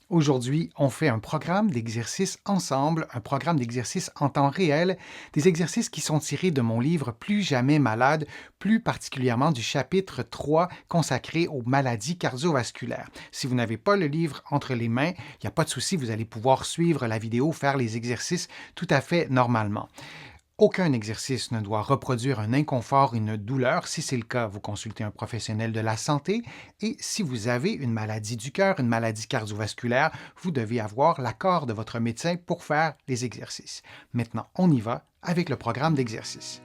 Aujourd'hui, on fait un programme d'exercices ensemble, un programme d'exercices en temps réel, des exercices qui sont tirés de mon livre Plus jamais malade, plus particulièrement du chapitre 3 consacré aux maladies cardiovasculaires. Si vous n'avez pas le livre entre les mains, il n'y a pas de souci, vous allez pouvoir suivre la vidéo, faire les exercices tout à fait normalement. Aucun exercice ne doit reproduire un inconfort, une douleur. Si c'est le cas, vous consultez un professionnel de la santé. Et si vous avez une maladie du cœur, une maladie cardiovasculaire, vous devez avoir l'accord de votre médecin pour faire les exercices. Maintenant, on y va avec le programme d'exercice.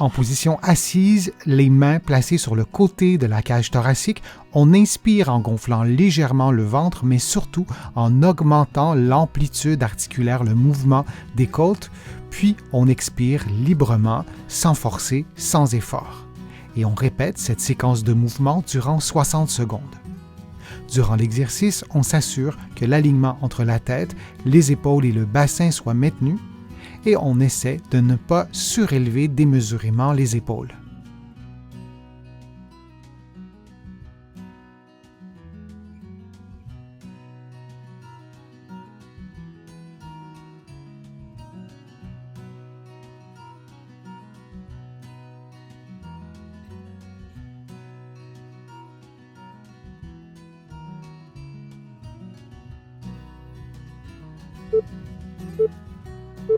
En position assise, les mains placées sur le côté de la cage thoracique, on inspire en gonflant légèrement le ventre, mais surtout en augmentant l'amplitude articulaire, le mouvement des côtes, puis on expire librement, sans forcer, sans effort. Et on répète cette séquence de mouvements durant 60 secondes. Durant l'exercice, on s'assure que l'alignement entre la tête, les épaules et le bassin soit maintenu, et on essaie de ne pas surélever démesurément les épaules.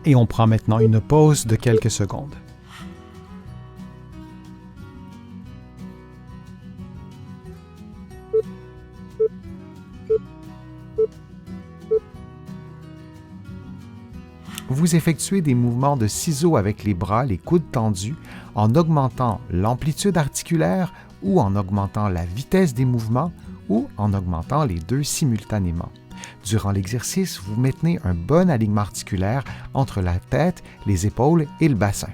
Et on prend maintenant une pause de quelques secondes. Vous effectuez des mouvements de ciseaux avec les bras, les coudes tendus, en augmentant l'amplitude articulaire ou en augmentant la vitesse des mouvements ou en augmentant les deux simultanément. Durant l'exercice, vous maintenez un bon alignement articulaire entre la tête, les épaules et le bassin.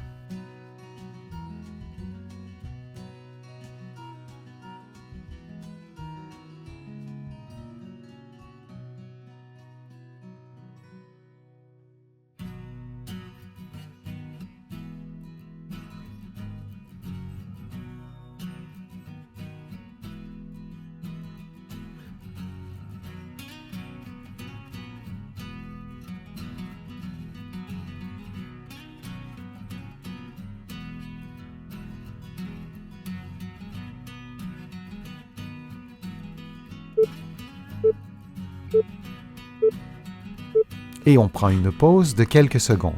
Et on prend une pause de quelques secondes.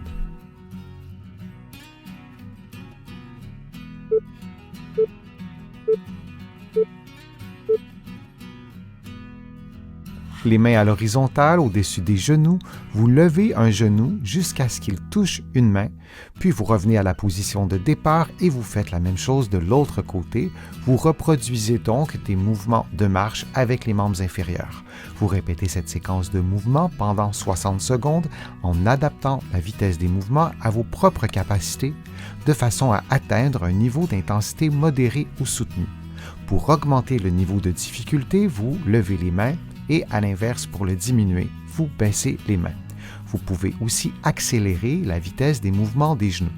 Les mains à l'horizontale au-dessus des genoux, vous levez un genou jusqu'à ce qu'il touche une main, puis vous revenez à la position de départ et vous faites la même chose de l'autre côté. Vous reproduisez donc des mouvements de marche avec les membres inférieurs. Vous répétez cette séquence de mouvements pendant 60 secondes en adaptant la vitesse des mouvements à vos propres capacités de façon à atteindre un niveau d'intensité modéré ou soutenu. Pour augmenter le niveau de difficulté, vous levez les mains et à l'inverse, pour le diminuer, vous baissez les mains. Vous pouvez aussi accélérer la vitesse des mouvements des genoux.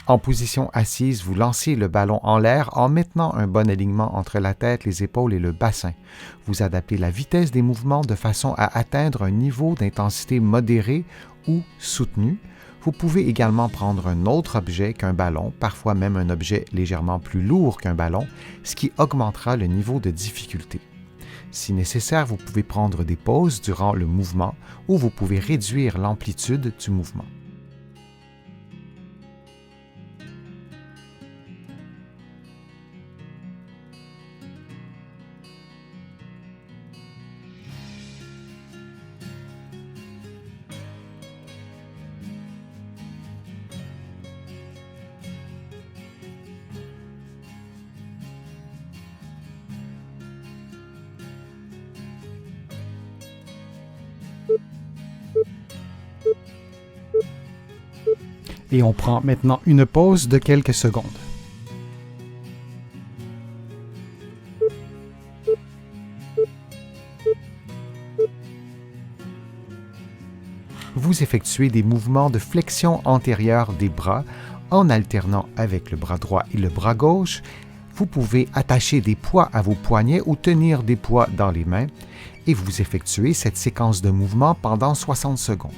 En position assise, vous lancez le ballon en l'air en maintenant un bon alignement entre la tête, les épaules et le bassin. Vous adaptez la vitesse des mouvements de façon à atteindre un niveau d'intensité modéré ou soutenu. Vous pouvez également prendre un autre objet qu'un ballon, parfois même un objet légèrement plus lourd qu'un ballon, ce qui augmentera le niveau de difficulté. Si nécessaire, vous pouvez prendre des pauses durant le mouvement ou vous pouvez réduire l'amplitude du mouvement. Et on prend maintenant une pause de quelques secondes. Vous effectuez des mouvements de flexion antérieure des bras en alternant avec le bras droit et le bras gauche. Vous pouvez attacher des poids à vos poignets ou tenir des poids dans les mains et vous effectuez cette séquence de mouvements pendant 60 secondes.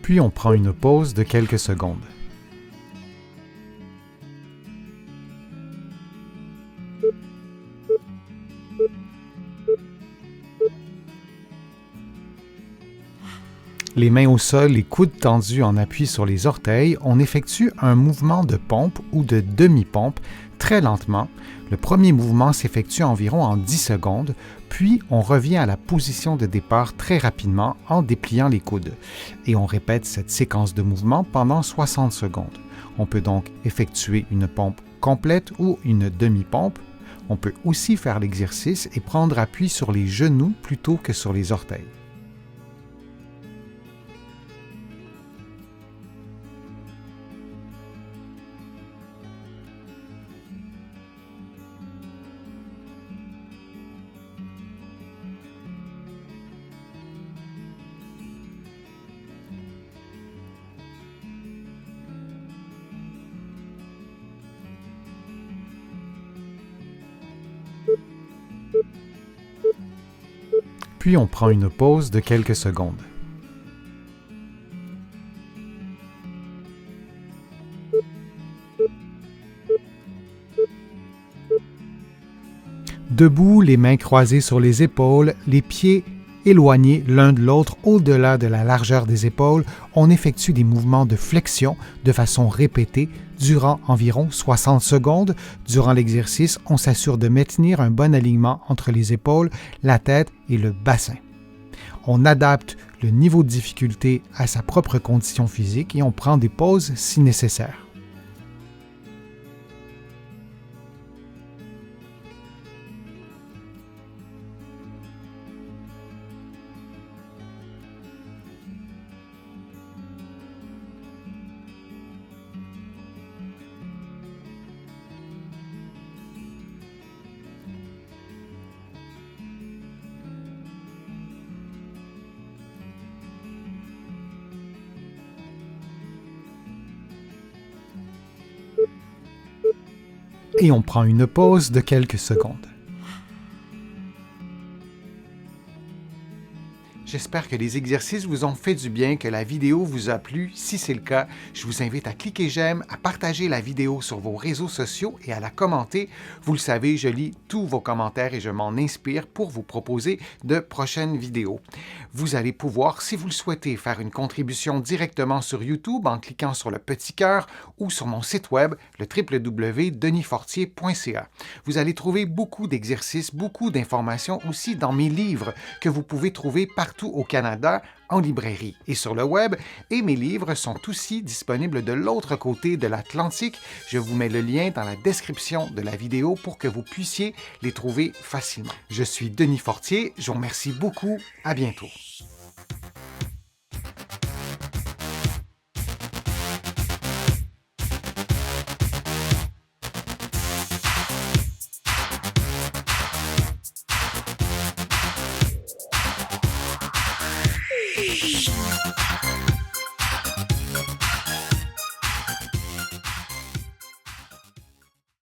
Puis on prend une pause de quelques secondes. Les mains au sol, les coudes tendus en appui sur les orteils, on effectue un mouvement de pompe ou de demi-pompe très lentement. Le premier mouvement s'effectue environ en 10 secondes, puis on revient à la position de départ très rapidement en dépliant les coudes. Et on répète cette séquence de mouvements pendant 60 secondes. On peut donc effectuer une pompe complète ou une demi-pompe. On peut aussi faire l'exercice et prendre appui sur les genoux plutôt que sur les orteils. Puis on prend une pause de quelques secondes. Debout, les mains croisées sur les épaules, les pieds éloignés l'un de l'autre au-delà de la largeur des épaules, on effectue des mouvements de flexion de façon répétée durant environ 60 secondes. Durant l'exercice, on s'assure de maintenir un bon alignement entre les épaules, la tête et le bassin. On adapte le niveau de difficulté à sa propre condition physique et on prend des pauses si nécessaire. Et on prend une pause de quelques secondes. J'espère que les exercices vous ont fait du bien, que la vidéo vous a plu. Si c'est le cas, je vous invite à cliquer j'aime, à partager la vidéo sur vos réseaux sociaux et à la commenter. Vous le savez, je lis tous vos commentaires et je m'en inspire pour vous proposer de prochaines vidéos. Vous allez pouvoir, si vous le souhaitez, faire une contribution directement sur YouTube en cliquant sur le petit cœur ou sur mon site web, le www.denisfortier.ca. Vous allez trouver beaucoup d'exercices, beaucoup d'informations aussi dans mes livres que vous pouvez trouver partout au Canada, en librairie et sur le web, et mes livres sont aussi disponibles de l'autre côté de l'Atlantique. Je vous mets le lien dans la description de la vidéo pour que vous puissiez les trouver facilement. Je suis Denis Fortier, je vous remercie beaucoup, à bientôt.